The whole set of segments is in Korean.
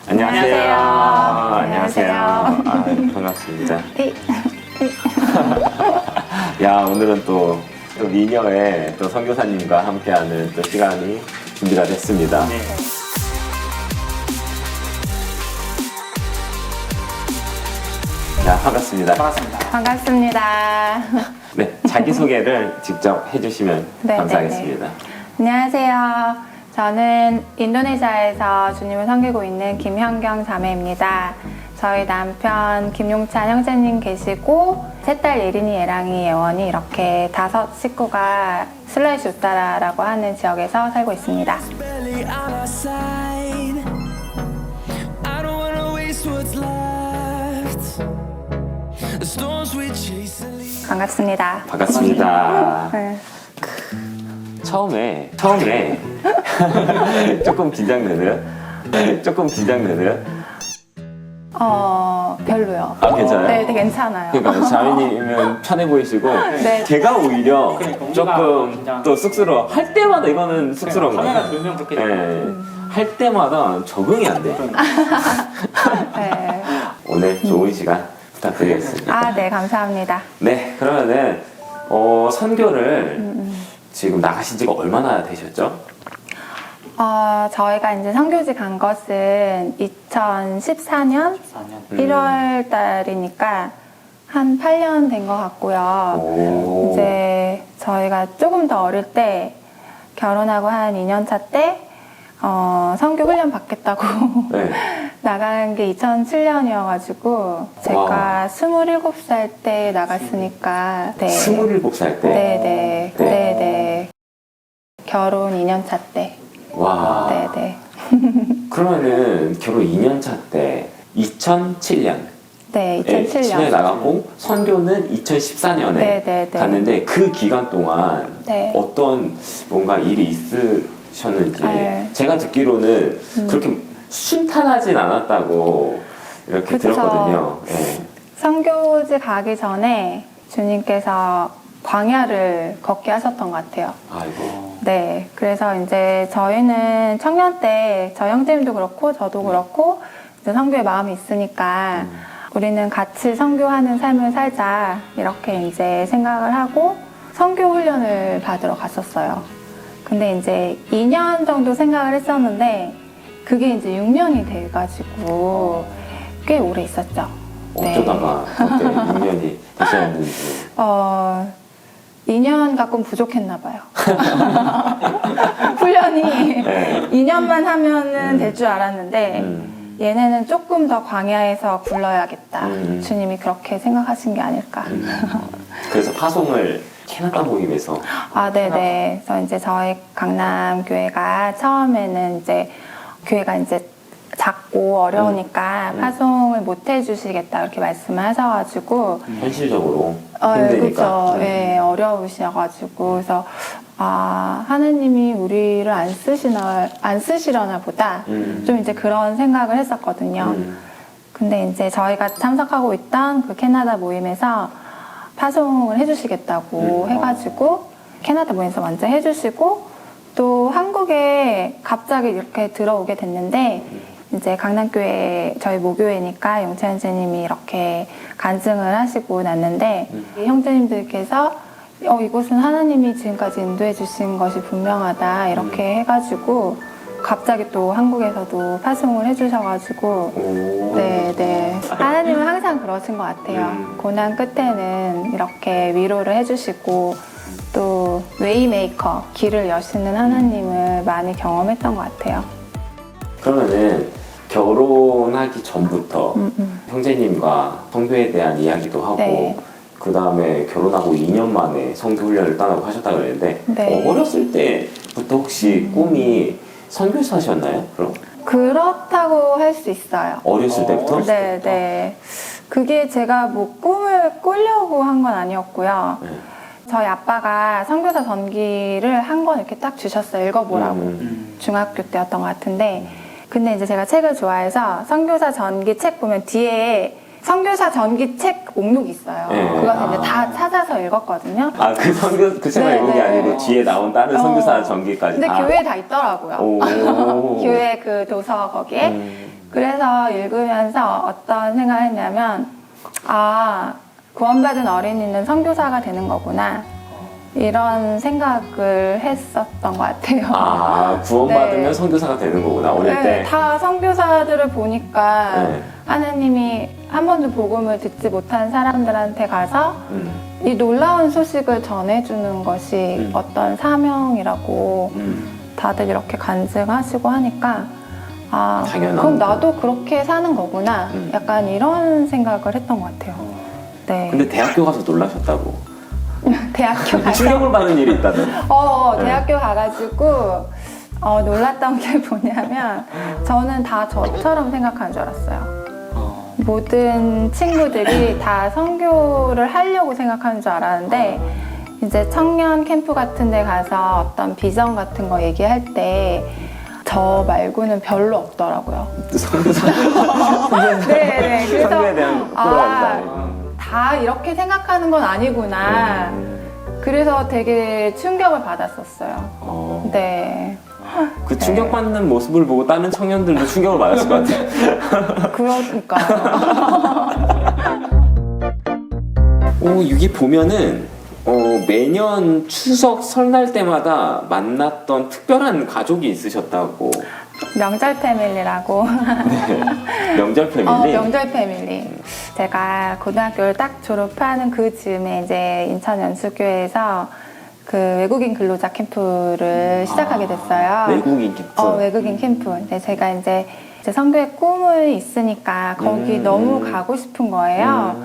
안녕하세요. 안녕하세요. 아, 반갑습니다. 야, 오늘은 또 미녀의 또 선교사님과 함께하는 또 시간이 준비가 됐습니다. 네. 야, 반갑습니다. 반갑습니다. 반갑습니다. 네, 자기소개를 직접 해주시면 네, 감사하겠습니다. 안녕하세요. 저는 인도네시아에서 주님을 섬기고 있는 김현경 자매입니다. 저희 남편 김용찬 형제님 계시고 세 딸 예린이, 예랑이, 예원이 이렇게 5 식구가 슬라이시 우따라라고 하는 지역에서 살고 있습니다. 반갑습니다. 반갑습니다. 네. 처음에 조금 긴장되네요. 별로요. 아, 괜찮아요? 네, 괜찮아요. 그러니까 자매님은 편해 보이시고 네. 제가 오히려 그러니까 조금 긴장. 또 쑥스러워. 할 때마다 이거는 쑥스러운 거예요. 카메라 들면 그렇게 네. 할 때마다 적응이 안 돼. 네. 오늘 좋은 시간 부탁드리겠습니다. 아, 네, 감사합니다. 네, 그러면은 선교를 지금 나가신 지가 얼마나 되셨죠? 저희가 이제 선교지 간 것은 2014년 4년. 1월 달이니까 한 8년 된 것 같고요. 오. 이제 저희가 조금 더 어릴 때 결혼하고 한 2년 차 때 선교 훈련 받겠다고 네. 나간 게 2007년이어가지고 제가 와. 27살 때 나갔으니까 네. 27살 때. 네네. 네. 네네. 결혼 2년 차 때. 와. 네네. 그러면은 결혼 2년 차 때 2007년. 네, 네, 2007년. 나가고 선교는 2014년에 네네네. 갔는데 그 기간 동안 네. 어떤 뭔가 일이 있으셨는지 네. 제가 듣기로는 그렇게 순탄하진 않았다고 이렇게 그쵸. 들었거든요. 네. 선교지 가기 전에 주님께서 광야를 걷게 하셨던 것 같아요. 아이고. 네, 그래서 이제 저희는 청년 때, 저 형제님도 그렇고, 저도 그렇고, 이제 선교에 마음이 있으니까, 우리는 같이 선교하는 삶을 살자, 이렇게 이제 생각을 하고, 선교 훈련을 받으러 갔었어요. 근데 이제 2년 정도 생각을 했었는데, 그게 이제 6년이 돼가지고, 꽤 오래 있었죠. 어쩌다가 그때 6년이 되셨는지. 2년 갖고는 부족했나 봐요. 훈련이 네. 2년만 하면은 될 줄 알았는데 얘네는 조금 더 광야에서 굴러야겠다. 주님이 그렇게 생각하신 게 아닐까. 그래서 파송을 캐나다 모임에서 아, 네네. 그래서 이제 저희 강남 교회가 처음에는 이제 교회가 이제 작고 어려우니까 파송을 못 해주시겠다 이렇게 말씀을 하셔가지고 현실적으로 그렇죠. 힘드니까. 예, 어려우셔가지고 그래서 하나님이 우리를 안 쓰시려나 보다 좀 이제 그런 생각을 했었거든요. 근데 이제 저희가 참석하고 있던 그 캐나다 모임에서 파송을 해주시겠다고 해가지고 캐나다 모임에서 먼저 해주시고 또 한국에 갑자기 이렇게 들어오게 됐는데 이제 강남교회 저희 모교회니까 용찬 형제님이 이렇게 간증을 하시고 났는데 이 형제님들께서 이곳은 하나님이 지금까지 인도해 주신 것이 분명하다 이렇게 해가지고 갑자기 또 한국에서도 파송을 해주셔가지고 네네 하나님은 항상 그러신 것 같아요. 고난 끝에는 이렇게 위로를 해주시고 또 웨이메이커 길을 여시는 하나님을 많이 경험했던 것 같아요. 그러면은 결혼하기 전부터 형제님과 선교에 대한 이야기도 하고 네. 그 다음에 결혼하고 2년 만에 선교 훈련을 떠나고 하셨다고 그랬는데 네. 어렸을 때부터 혹시 꿈이 선교사셨나요? 그럼 그렇다고 할 수 있어요. 어렸을 때부터? 네, 네. 그게 제가 뭐 꿈을 꾸려고 한 건 아니었고요. 네. 저희 아빠가 선교사 전기를 한 권 이렇게 딱 주셨어요. 읽어보라고. 중학교 때였던 것 같은데. 근데 이제 제가 책을 좋아해서 선교사 전기 책 보면 뒤에 선교사 전기 책 목록이 있어요. 네. 그것을 이제 다 찾아서 읽었거든요. 아, 그 책만 네, 읽은 게 네. 아니고 뒤에 나온 다른 선교사 전기까지. 근데 교회에 다 있더라고요. 오. 교회 그 도서 거기에. 그래서 읽으면서 어떤 생각을 했냐면, 아, 구원받은 어린이는 선교사가 되는 거구나. 이런 생각을 했었던 것 같아요. 아, 구원받으면 네. 선교사가 되는 거구나, 어릴 네, 때. 다 선교사들을 보니까 네. 하나님이 한 번도 복음을 듣지 못한 사람들한테 가서 이 놀라운 소식을 전해주는 것이 어떤 사명이라고 다들 이렇게 간증하시고 하니까 아, 당연한 그럼 나도 그렇게 사는 거구나. 약간 이런 생각을 했던 것 같아요. 네. 근데 대학교 가서 놀라셨다고. 대학교 가서 충격을 받은 일이 있다는. 네. 대학교 가가지고 놀랐던 게 뭐냐면 저는 다 저처럼 생각하는 줄 알았어요. 모든 친구들이 다 선교를 하려고 생각하는 줄 알았는데 이제 청년 캠프 같은 데 가서 어떤 비전 같은 거 얘기할 때 저 말고는 별로 없더라고요. 네. 그래서 선교에 대한 끌어간다. 다 이렇게 생각하는 건 아니구나. 그래서 되게 충격을 받았었어요. 네. 그 충격받는 모습을 보고 다른 청년들도 충격을 받았을 것 같아요. 그러니까요. 여기 보면은 매년 추석 설날 때마다 만났던 특별한 가족이 있으셨다고. 명절 패밀리라고. 네. 명절 패밀리? 명절 패밀리. 제가 고등학교를 딱 졸업하는 그 즈음에 이제 인천 연수교회에서 그 외국인 근로자 캠프를 시작하게 됐어요. 외국인 캠프? 외국인 캠프. 근데 제가 이제 선교의 꿈이 있으니까 거기 너무 가고 싶은 거예요.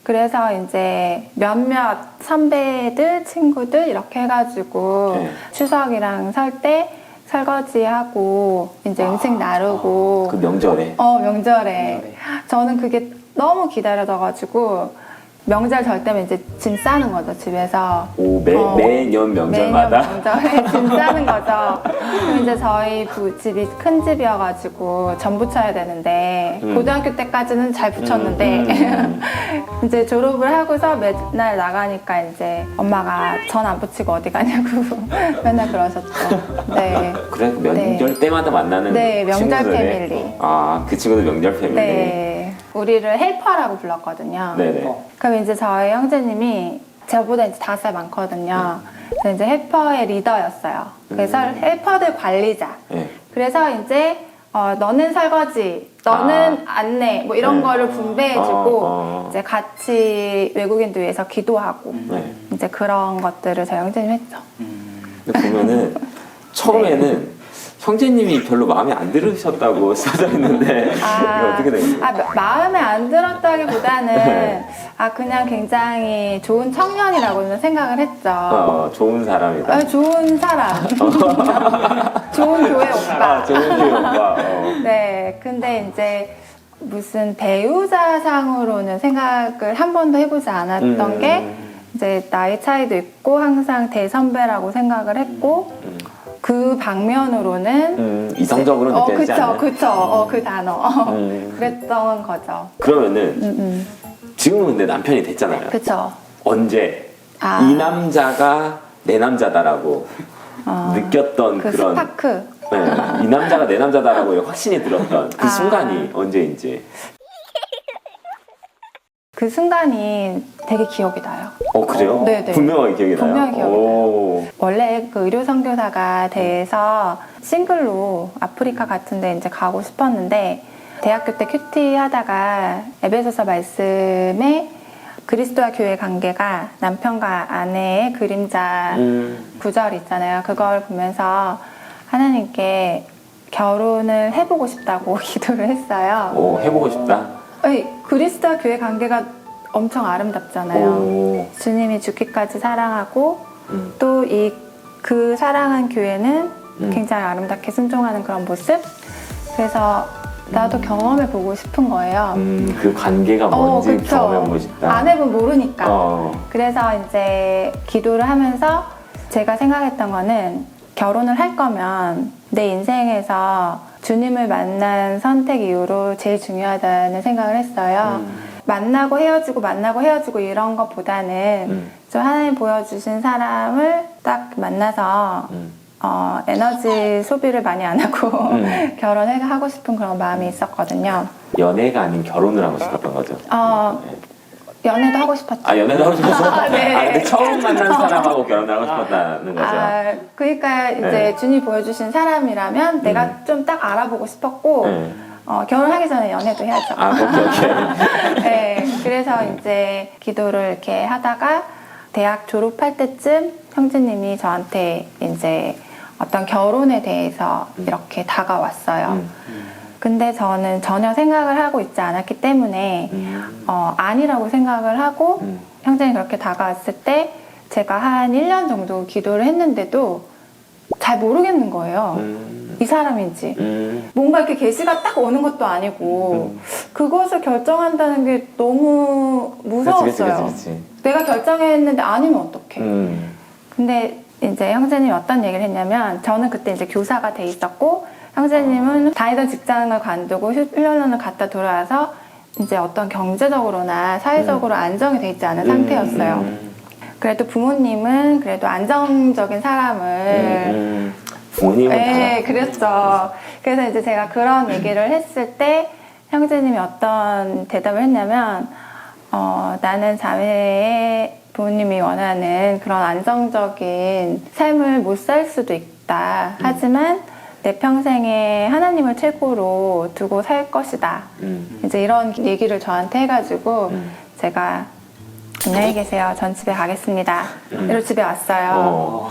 그래서 이제 몇몇 선배들, 친구들 이렇게 해가지고 네. 추석이랑 설 때 설거지하고 이제 음식 나르고 그 명절에? 명절에. 저는 그게 너무 기다려져가지고 명절 절 때면 이제 짐 싸는 거죠, 집에서. 매년 명절마다? 매년 명절에 짐 싸는 거죠. 그럼 이제 저희 집이 큰 집이어가지고 전 부쳐야 되는데, 고등학교 때까지는 잘 붙였는데, 이제 졸업을 하고서 맨날 나가니까 이제 엄마가 전 안 붙이고 어디 가냐고 맨날 그러셨죠. 네. 그래, 명절 때마다 만나는 네, 명절 친구들의? 패밀리. 아, 그 친구들 명절 패밀리? 네. 우리를 헬퍼라고 불렀거든요. 네네. 그럼 이제 저희 형제님이 저보다 이제 5살 많거든요. 그래서 이제 헬퍼의 리더였어요. 그래서 헬퍼들 관리자. 네. 그래서 이제 너는 설거지, 너는 안내 뭐 이런 거를 분배해주고 이제 같이 외국인들 위해서 기도하고 네. 이제 그런 것들을 저희 형제님 했죠. 근데 보면은 처음에는 형제님이 별로 마음에 안 들으셨다고 써져 있는데 이거 어떻게 된 거예요? 마음에 안 들었다기보다는 그냥 굉장히 좋은 청년이라고는 생각을 했죠. 좋은 사람이다. 좋은 사람. 좋은 교회 오빠. 좋은 교회 오빠. 네, 근데 이제 무슨 배우자상으로는 생각을 한 번도 해보지 않았던 게 이제 나이 차이도 있고 항상 대선배라고 생각을 했고 그 방면으로는 이성적으로 느껴지지 않아요? 그쵸. 그 단어. 그랬던 거죠. 그러면은 지금은 근데 남편이 됐잖아요. 그쵸. 언제 이 남자가 내 남자다라고 느꼈던 그 그런 스파크. 네, 이 남자가 내 남자다라고 확신이 들었던 그 순간이 언제인지. 그 순간이 되게 기억이 나요. 그래요? 네네. 분명하게 기억이 나요? 분명히 기억이 나요. 원래 그 의료 선교사가 돼서 싱글로 아프리카 같은 데 이제 가고 싶었는데 대학교 때 큐티 하다가 에베소서 말씀에 그리스도와 교회의 관계가 남편과 아내의 그림자 구절 있잖아요. 그걸 보면서 하나님께 결혼을 해보고 싶다고 기도를 했어요. 해보고 싶다? 그리스도와 교회 관계가 엄청 아름답잖아요. 주님이 죽기까지 사랑하고 또 그 사랑한 교회는 굉장히 아름답게 순종하는 그런 모습. 그래서 나도 경험해보고 싶은 거예요. 그 관계가 뭔지 경험해보고 싶다. 안 해보면 모르니까. 그래서 이제 기도를 하면서 제가 생각했던 거는 결혼을 할 거면 내 인생에서 주님을 만난 선택 이후로 제일 중요하다는 생각을 했어요. 만나고 헤어지고 이런 것보다는 좀 하나님 보여주신 사람을 딱 만나서 에너지 소비를 많이 안 하고 결혼을 하고 싶은 그런 마음이 있었거든요. 연애가 아닌 결혼을 하고 싶었던 거죠. 네. 연애도 하고 싶었죠. 아, 연애도 하고 싶었어? 네. 근데 처음 만난 사람하고 결혼을 하고 싶었다는 거죠. 그러니까 이제 네. 준이 보여주신 사람이라면 내가 좀 딱 알아보고 싶었고 네. 결혼하기 전에 연애도 해야죠. 아, 오케이. 네, 그래서 이제 기도를 이렇게 하다가 대학 졸업할 때쯤 형제님이 저한테 이제 어떤 결혼에 대해서 이렇게 다가왔어요. 근데 저는 전혀 생각을 하고 있지 않았기 때문에 아니라고 생각을 하고 형제님이 그렇게 다가왔을 때 제가 한 1년 정도 기도를 했는데도 잘 모르겠는 거예요. 이 사람인지. 뭔가 이렇게 계시가 딱 오는 것도 아니고 그것을 결정한다는 게 너무 무서웠어요. 그치. 내가 결정했는데 아니면 어떡해. 근데 이제 형제님이 어떤 얘기를 했냐면 저는 그때 이제 교사가 돼 있었고 형제님은 다니던 직장을 관두고 훈련을 갔다 돌아와서 이제 어떤 경제적으로나 사회적으로 안정이 돼 있지 않은 상태였어요. 그래도 부모님은 그래도 안정적인 사람을 부모님은 네, 그랬죠. 그래서 이제 제가 그런 얘기를 했을 때 형제님이 어떤 대답을 했냐면 나는 자매의 부모님이 원하는 그런 안정적인 삶을 못 살 수도 있다. 하지만 내 평생에 하나님을 최고로 두고 살 것이다. 이제 이런 얘기를 저한테 해가지고 제가 안녕히 계세요. 전 집에 가겠습니다. 이러고 집에 왔어요.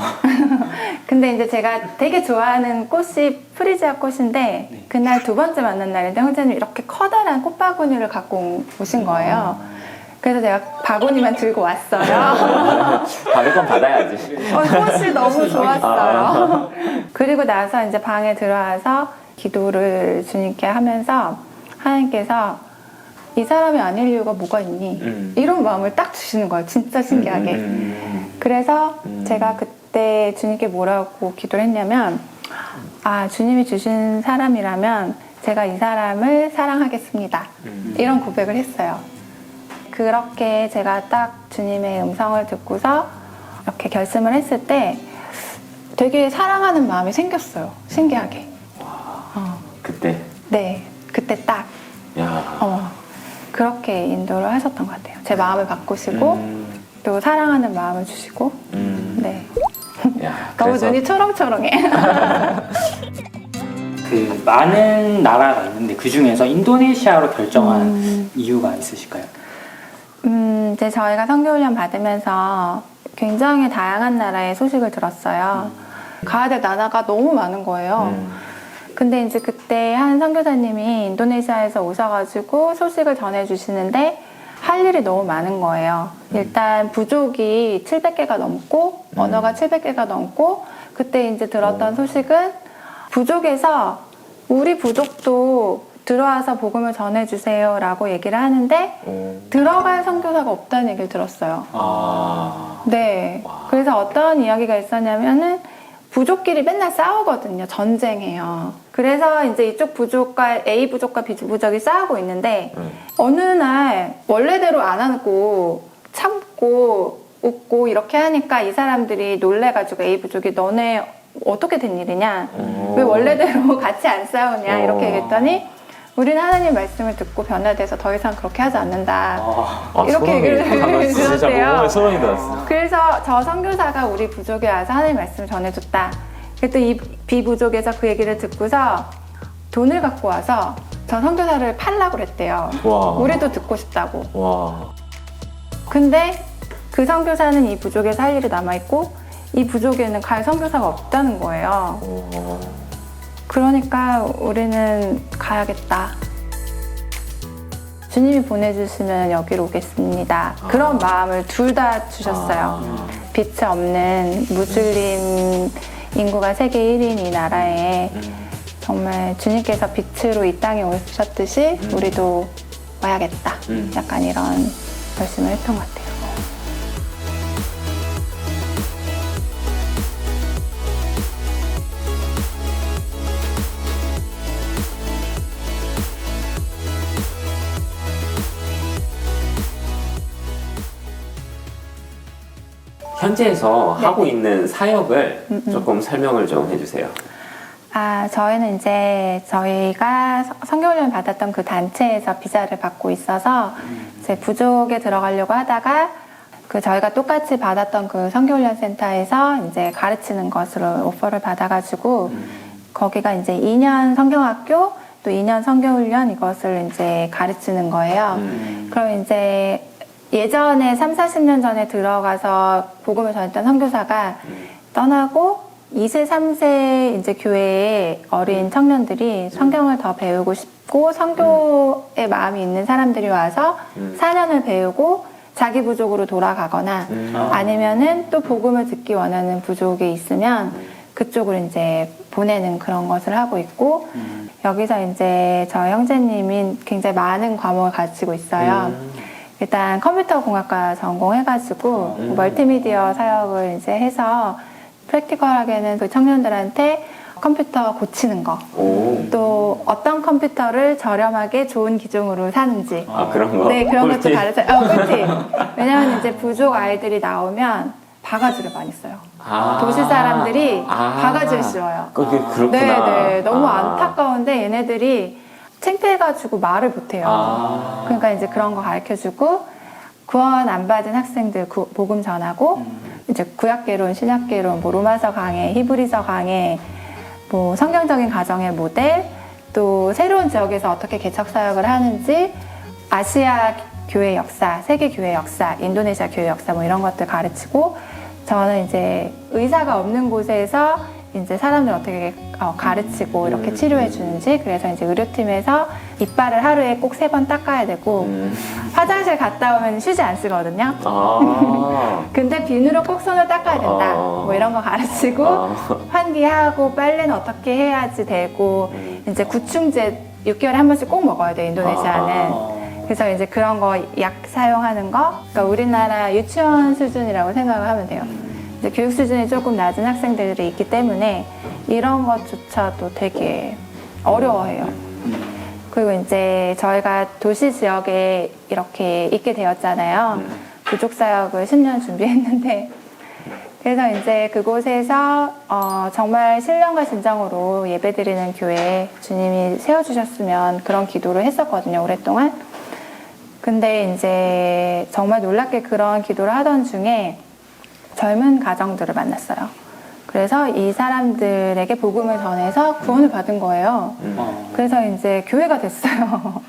근데 이제 제가 되게 좋아하는 꽃이 프리지아 꽃인데 그날 두 번째 만난 날인데 형제님 이렇게 커다란 꽃바구니를 갖고 오신 거예요. 그래서 제가 바구니만 들고 왔어요. 받을 건 받아야지. 꽃이 너무 좋았어요. 그리고 나서 이제 방에 들어와서 기도를 주님께 하면서 하나님께서 이 사람이 아닐 이유가 뭐가 있니? 이런 마음을 딱 주시는 거예요. 진짜 신기하게. 그래서 제가 그때 주님께 뭐라고 기도를 했냐면 주님이 주신 사람이라면 제가 이 사람을 사랑하겠습니다. 이런 고백을 했어요. 그렇게 제가 딱 주님의 음성을 듣고서 이렇게 결심을 했을 때 되게 사랑하는 마음이 생겼어요. 신기하게. 그때? 네. 그때 딱. 야. 그렇게 인도를 하셨던 것 같아요. 제 마음을 바꾸시고 또 사랑하는 마음을 주시고 네. 야, 너무 그래서 눈이 초롱초롱해. 그 많은 나라가 있는데 그 중에서 인도네시아로 결정한 이유가 있으실까요? 이제 저희가 선교훈련 받으면서 굉장히 다양한 나라의 소식을 들었어요. 가야 될 나라가 너무 많은 거예요. 근데 이제 그때 한 선교사님이 인도네시아에서 오셔가지고 소식을 전해주시는데 할 일이 너무 많은 거예요. 일단 부족이 700개가 넘고 언어가 700개가 넘고 그때 이제 들었던 소식은 부족에서 우리 부족도 들어와서 복음을 전해주세요 라고 얘기를 하는데 들어갈 선교사가 없다는 얘기를 들었어요. 네. 그래서 어떤 이야기가 있었냐면은 부족끼리 맨날 싸우거든요. 전쟁해요. 그래서 이제 이쪽 부족과 A 부족과 B 부족이 싸우고 있는데 어느 날 원래대로 안 하고 참고 웃고 이렇게 하니까 이 사람들이 놀래가지고 A 부족이 너네 어떻게 된 일이냐? 왜 원래대로 같이 안 싸우냐? 이렇게 얘기했더니 우리는 하나님 말씀을 듣고 변화돼서 더 이상 그렇게 하지 않는다. 이렇게 얘기를 들었대요. 소름이 돋았어. 그래서 저 선교사가 우리 부족에 와서 하나님 말씀을 전해줬다. 그랬더 이 비부족에서 그 얘기를 듣고서 돈을 갖고 와서 저 선교사를 팔라고 그랬대요. 와. 우리도 듣고 싶다고. 와. 근데 그 선교사는 이 부족에서 할 일이 남아있고 이 부족에는 갈 선교사가 없다는 거예요. 그러니까 우리는 가야겠다. 주님이 보내주시면 여기로 오겠습니다. 그런 마음을 둘 다 주셨어요. 빛이 없는 무슬림 인구가 세계 1인 이 나라에 정말 주님께서 빛으로 이 땅에 오셨듯이 우리도 와야겠다. 약간 이런 결심을 했던 것 같아요. 현지에서 하고 있는 사역을 조금 설명을 좀 해주세요. 저희는 이제 저희가 선교훈련 받았던 그 단체에서 비자를 받고 있어서 이제 부족에 들어가려고 하다가 그 저희가 똑같이 받았던 그 선교훈련 센터에서 이제 가르치는 것으로 오퍼를 받아가지고 거기가 이제 2년 성경학교 또 2년 선교훈련 이것을 이제 가르치는 거예요. 그럼 이제 예전에 3, 40년 전에 들어가서 복음을 전했던 선교사가 떠나고 2세, 3세 이제 교회의 어린 청년들이 성경을 더 배우고 싶고 선교의 마음이 있는 사람들이 와서 4년을 배우고 자기 부족으로 돌아가거나 아니면은 또 복음을 듣기 원하는 부족이 있으면 그쪽으로 이제 보내는 그런 것을 하고 있고 여기서 이제 저 형제님이 굉장히 많은 과목을 가르치고 있어요. 일단 컴퓨터 공학과 전공해가지고 멀티미디어 사역을 이제 해서 프랙티컬하게는 그 청년들한테 컴퓨터 고치는 거, 또 어떤 컴퓨터를 저렴하게 좋은 기종으로 사는지, 그런 거. 네 그런 것도 꿀팁. 가르쳐요. 꿀팁. 왜냐하면 이제 부족 아이들이 나오면 바가지를 많이 써요. 도시 사람들이 바가지를 씌워요. 그렇구나. 네, 너무 안타까운데 얘네들이 창피해가지고 말을 못해요. 그러니까 이제 그런 거 가르쳐주고 구원 안 받은 학생들 복음 전하고 이제 구약개론, 신약개론, 뭐 로마서 강해, 히브리서 강해, 뭐 성경적인 가정의 모델, 또 새로운 지역에서 어떻게 개척 사역을 하는지, 아시아 교회 역사, 세계 교회 역사, 인도네시아 교회 역사 뭐 이런 것들 가르치고 저는 이제 의사가 없는 곳에서 이제 사람들 어떻게 가르치고 이렇게 치료해 주는지 그래서 이제 의료팀에서 이빨을 하루에 꼭 3번 닦아야 되고 화장실 갔다 오면 휴지 안 쓰거든요. 근데 비누로 꼭 손을 닦아야 된다. 뭐 이런 거 가르치고 환기하고 빨래는 어떻게 해야지 되고 이제 구충제 6개월에 한 번씩 꼭 먹어야 돼 인도네시아는. 그래서 이제 그런 거 약 사용하는 거, 그러니까 우리나라 유치원 수준이라고 생각을 하면 돼요. 이제 교육 수준이 조금 낮은 학생들이 있기 때문에 이런 것조차도 되게 어려워해요. 그리고 이제 저희가 도시 지역에 이렇게 있게 되었잖아요. 부족 사역을 10년 준비했는데 그래서 이제 그곳에서 정말 신령과 진정으로 예배드리는 교회 주님이 세워주셨으면 그런 기도를 했었거든요, 오랫동안. 근데 이제 정말 놀랍게 그런 기도를 하던 중에 젊은 가정들을 만났어요. 그래서 이 사람들에게 복음을 전해서 구원을 받은 거예요. 그래서 이제 교회가 됐어요.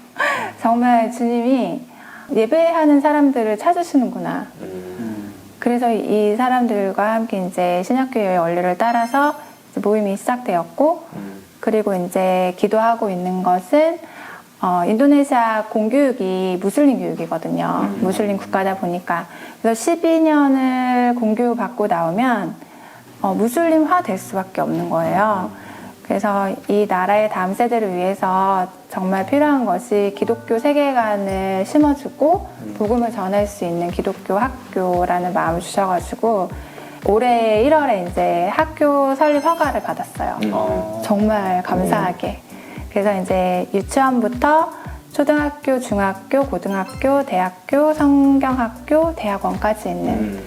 정말 주님이 예배하는 사람들을 찾으시는구나. 그래서 이 사람들과 함께 이제 신약교회의 원리를 따라서 모임이 시작되었고, 그리고 이제 기도하고 있는 것은 인도네시아 공교육이 무슬림 교육이거든요. 무슬림 국가다 보니까. 그래서 12년을 공교육 받고 나오면 무슬림화 될 수밖에 없는 거예요. 그래서 이 나라의 다음 세대를 위해서 정말 필요한 것이 기독교 세계관을 심어주고 복음을 전할 수 있는 기독교 학교라는 마음을 주셔가지고 올해 1월에 이제 학교 설립 허가를 받았어요. 정말 감사하게. 그래서 이제 유치원부터 초등학교, 중학교, 고등학교, 대학교, 성경학교, 대학원까지 있는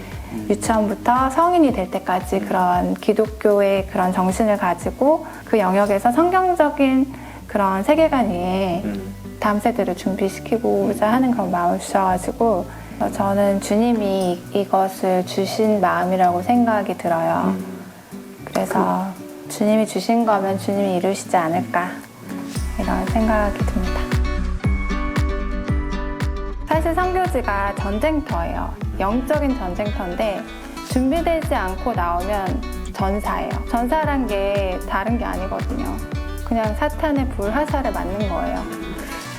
유치원부터 성인이 될 때까지 그런 기독교의 그런 정신을 가지고 그 영역에서 성경적인 그런 세계관 위에 다음 세대를 준비시키고자 하는 그런 마음을 주셔가지고 저는 주님이 이것을 주신 마음이라고 생각이 들어요. 그래서 주님이 주신 거면 주님이 이루시지 않을까 이런 생각이 듭니다. 사실 선교지가 전쟁터예요. 영적인 전쟁터인데 준비되지 않고 나오면 전사예요. 전사란 게 다른 게 아니거든요. 그냥 사탄의 불화살을 맞는 거예요.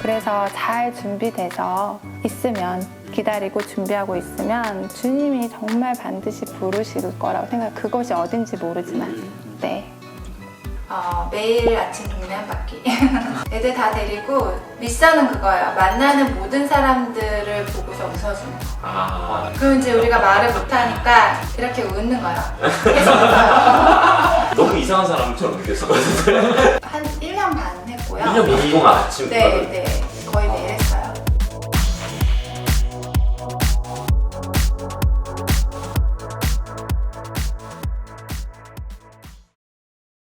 그래서 잘 준비돼서 있으면 기다리고 준비하고 있으면 주님이 정말 반드시 부르실 거라고 생각해요. 그것이 어딘지 모르지만 네. 매일 아침 동네 한 바퀴 애들 다 데리고 미션은 그거예요. 만나는 모든 사람들을 보고서 웃어주는 거. 그럼 이제 우리가 말을 못하니까 이렇게 웃는 거예요. 계속 웃어요. 너무 이상한 사람처럼 느꼈었거든요. 한 1년 반 했고요. 1년 반 동안 아침 네.